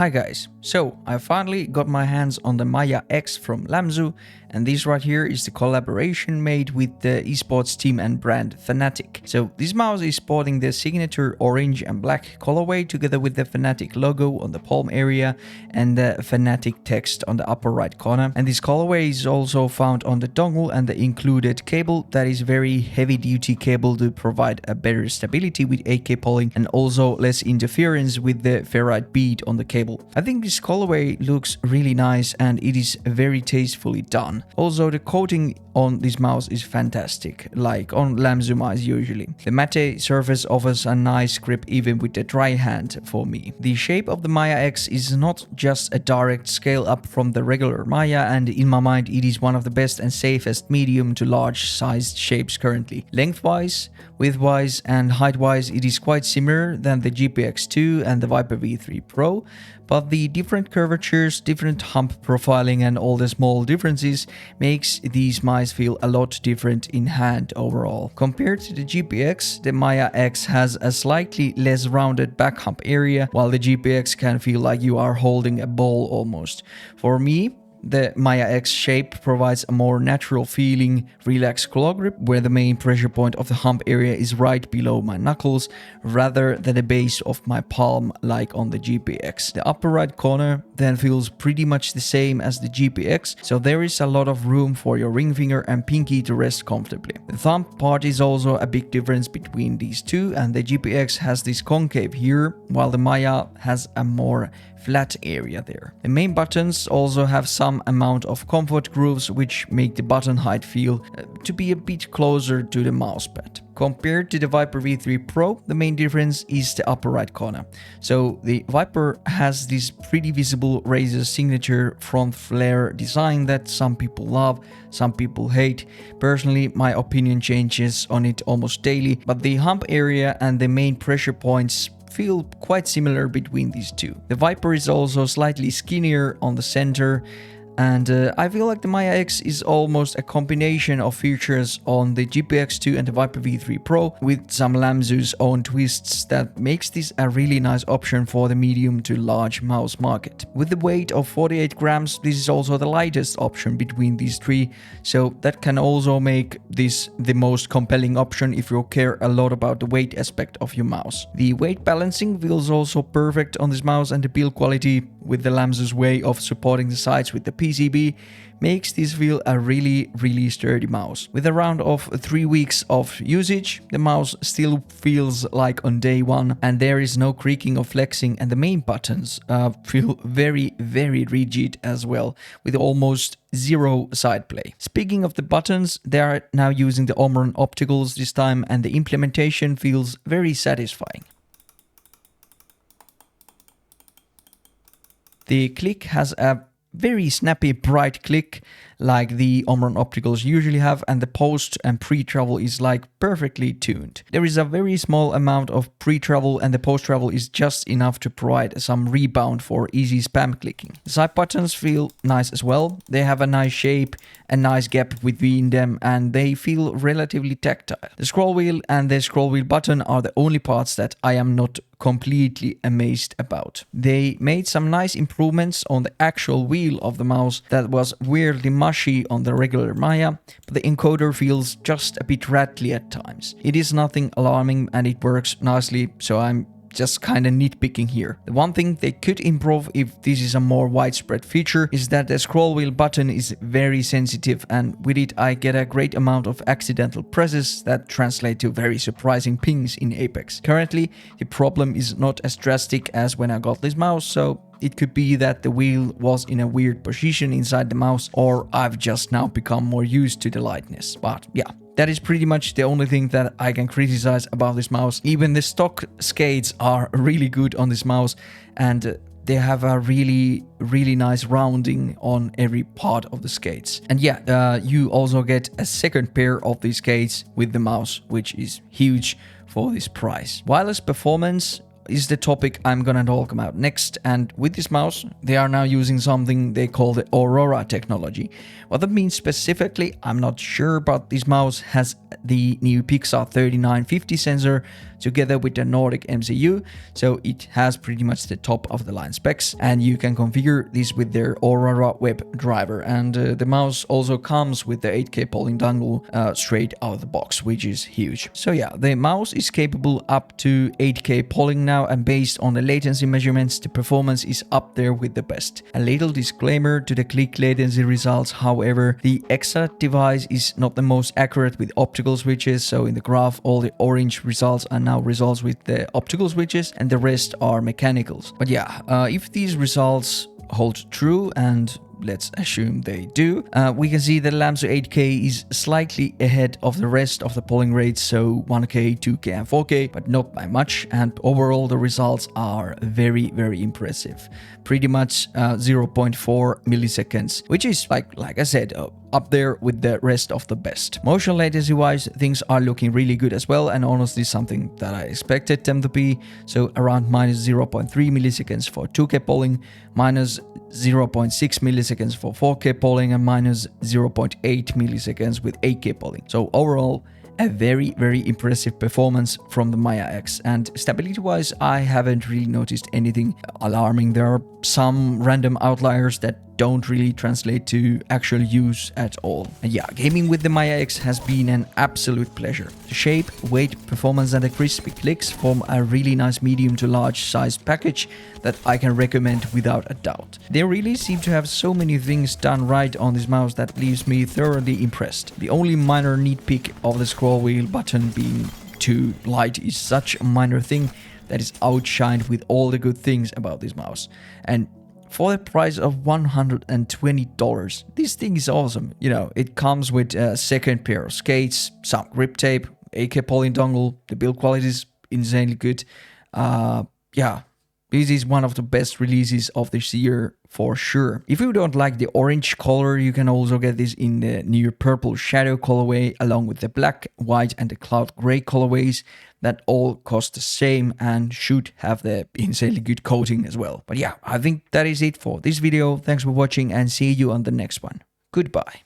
Hi guys, so I finally got my hands on the Maya X from Lamzu, and this right here is the collaboration made with the esports team and brand Fnatic. So this mouse is sporting the signature orange and black colorway together with the Fnatic logo on the palm area and the Fnatic text on the upper right corner. And this colorway is also found on the dongle and the included cable that is very heavy duty cable to provide a better stability with AK polling and also less interference with the ferrite bead on the cable. I think this colorway looks really nice and it is very tastefully done. Also, the coating on this mouse is fantastic, like on Lamzu Maya usually. The matte surface offers a nice grip even with the dry hand for me. The shape of the Maya X is not just a direct scale up from the regular Maya, and in my mind it is one of the best and safest medium to large sized shapes currently. Lengthwise, widthwise and heightwise it is quite similar than the GPX2 and the Viper V3 Pro, but the different curvatures, different hump profiling and all the small differences makes these mice feel a lot different in hand overall. Compared to the GPX, the Maya X has a slightly less rounded back hump area, while the GPX can feel like you are holding a ball almost. For me, the Maya X shape provides a more natural feeling, relaxed claw grip where the main pressure point of the hump area is right below my knuckles rather than the base of my palm like on the GPX. The upper right corner then feels pretty much the same as the GPX, so there is a lot of room for your ring finger and pinky to rest comfortably. The thumb part is also a big difference between these two, and the GPX has this concave here while the Maya has a more flat area there. The main buttons also have some amount of comfort grooves which make the button height feel to be a bit closer to the mousepad. Compared to the Viper V3 Pro, the main difference is the upper right corner. So the Viper has this pretty visible Razer signature front flare design that some people love, some people hate. Personally, my opinion changes on it almost daily, but the hump area and the main pressure points feel quite similar between these two. The Viper is also slightly skinnier on the center, and I feel like the Maya X is almost a combination of features on the GPX2 and the Viper V3 Pro with some Lamzu's own twists that makes this a really nice option for the medium to large mouse market. With the weight of 48 grams, this is also the lightest option between these three, so that can also make this the most compelling option if you care a lot about the weight aspect of your mouse. The weight balancing feels also perfect on this mouse, and the build quality with the Lamzu's way of supporting the sides with the PCB makes this feel a really sturdy mouse. With around of 3 weeks of usage, the mouse still feels like on day one, and there is no creaking or flexing, and the main buttons feel very rigid as well, with almost zero side play. Speaking of the buttons, they are now using the Omron opticals this time, and the implementation feels very satisfying. The click has a very snappy, bright click like the Omron opticals usually have, and the post and pre-travel is like perfectly tuned. There is a very small amount of pre-travel, and the post-travel is just enough to provide some rebound for easy spam clicking. The side buttons feel nice as well. They have a nice shape, a nice gap between them, and they feel relatively tactile. The scroll wheel and the scroll wheel button are the only parts that I am not completely amazed about. They made some nice improvements on the actual wheel of the mouse that was weirdly mushy on the regular Maya, but the encoder feels just a bit rattly at times. It is nothing alarming and it works nicely, so I'm just kinda nitpicking here. The one thing they could improve if this is a more widespread feature is that the scroll wheel button is very sensitive, and with it I get a great amount of accidental presses that translate to very surprising pings in Apex. Currently, the problem is not as drastic as when I got this mouse, so it could be that the wheel was in a weird position inside the mouse, or I've just now become more used to the lightness. But yeah, that is pretty much the only thing that I can criticize about this mouse. Even the stock skates are really good on this mouse, and they have a really nice rounding on every part of the skates. And yeah, you also get a second pair of these skates with the mouse, which is huge for this price. Wireless performance is the topic I'm gonna talk about next, and with this mouse they are now using something they call the Aurora technology. What that means specifically, I'm not sure, but this mouse has the new Pixar 3950 sensor together with the Nordic MCU, so it has pretty much the top of the line specs, and you can configure this with their Aurora web driver. And the mouse also comes with the 8K polling dongle straight out of the box, which is huge. So yeah, the mouse is capable up to 8K polling now, and based on the latency measurements, the performance is up there with the best. A little disclaimer to the click latency results, however, the Exa device is not the most accurate with optical switches, so in the graph all the orange results are now results with the optical switches and the rest are mechanicals. But yeah, if these results hold true, and let's assume they do, we can see that Lamzu 8K is slightly ahead of the rest of the polling rates, so 1K, 2K and 4K, but not by much, and overall the results are very, very impressive. Pretty much 0.4 milliseconds, which is like I said, up there with the rest of the best. Motion latency wise, things are looking really good as well, and honestly something that I expected them to be. So around minus 0.3 milliseconds for 2K polling, minus 0.6 milliseconds for 4K polling, and minus 0.8 milliseconds with 8K polling. So overall, a very, very impressive performance from the Maya X. And stability wise, I haven't really noticed anything alarming. There are some random outliers that don't really translate to actual use at all. And yeah, gaming with the Maya X has been an absolute pleasure. The shape, weight, performance and the crispy clicks form a really nice medium to large size package that I can recommend without a doubt. They really seem to have so many things done right on this mouse that leaves me thoroughly impressed. The only minor nitpick of the scroll wheel button being too light is such a minor thing that is outshined with all the good things about this mouse. And for the price of $120, this thing is awesome. You know, it comes with a second pair of skates, some grip tape, 8K polling dongle, the build quality is insanely good. Yeah, this is one of the best releases of this year for sure. If you don't like the orange color, you can also get this in the new purple shadow colorway, along with the black, white and the cloud gray colorways that all cost the same and should have the insanely good coating as well. But yeah, I think that is it for this video. Thanks for watching and see you on the next one. Goodbye.